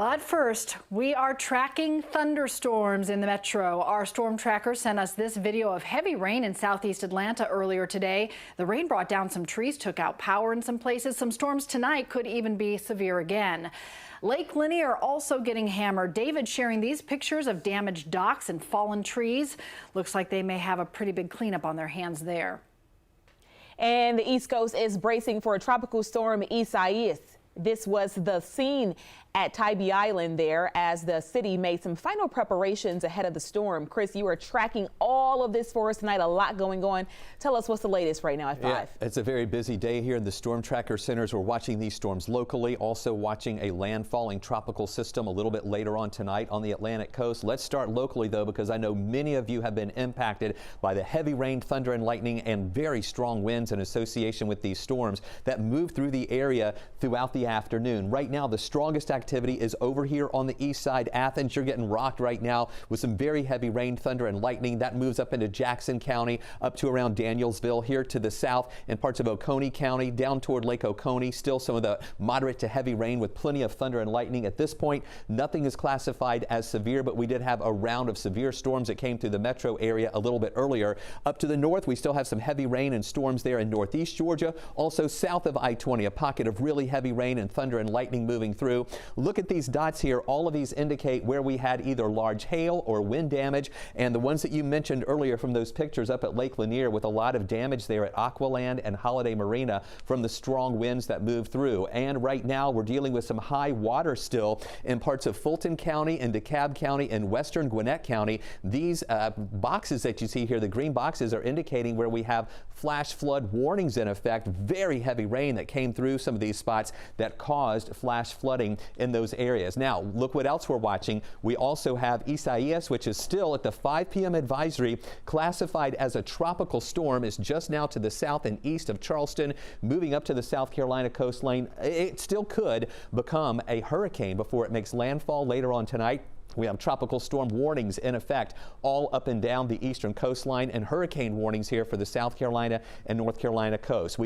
But first, we are tracking thunderstorms in the metro. Our storm tracker sent us this video of heavy rain in southeast Atlanta earlier today. The rain brought down some trees, took out power in some places. Some storms tonight could even be severe again. Lake Lanier also getting hammered. David sharing these pictures of damaged docks and fallen trees. Looks like they may have a pretty big cleanup on their hands there. And the East Coast is bracing for a tropical storm, Isaias. This was the scene at Tybee Island there as the city made some final preparations ahead of the storm. Chris, you are tracking all of this for us tonight. A lot going on. Tell us what's the latest right now at 5. Yeah, it's a very busy day here in the Storm Tracker Centers. We're watching these storms locally, also watching a landfalling tropical system a little bit later on tonight on the Atlantic coast. Let's start locally, though, because I know many of you have been impacted by the heavy rain, thunder and lightning and very strong winds in association with these storms that move through the area throughout the afternoon. Right now, the strongest activity is over here on the east side. Athens, you're getting rocked right now with some very heavy rain, thunder and lightning. That moves up into Jackson County, up to around Danielsville, here to the south in parts of Oconee County, down toward Lake Oconee. Still some of the moderate to heavy rain with plenty of thunder and lightning. At this point, nothing is classified as severe, but we did have a round of severe storms that came through the metro area a little bit earlier. Up to the north, we still have some heavy rain and storms there in northeast Georgia. Also south of I-20, a pocket of really heavy rain and thunder and lightning moving through. Look at these dots here. All of these indicate where we had either large hail or wind damage, and the ones that you mentioned earlier from those pictures up at Lake Lanier with a lot of damage there at Aqualand and Holiday Marina from the strong winds that moved through. And right now we're dealing with some high water still in parts of Fulton County and DeKalb County and western Gwinnett County. These boxes that you see here, the green boxes, are indicating where we have flash flood warnings in effect. Very heavy rain that came through some of these spots that caused flash flooding in those areas. Now, look what else we're watching. We also have Isaias, which is still at the 5 p.m. advisory, classified as a tropical storm, is just now to the south and east of Charleston, moving up to the South Carolina coastline. It still could become a hurricane before it makes landfall later on tonight. We have tropical storm warnings in effect all up and down the eastern coastline and hurricane warnings here for the South Carolina and North Carolina coast.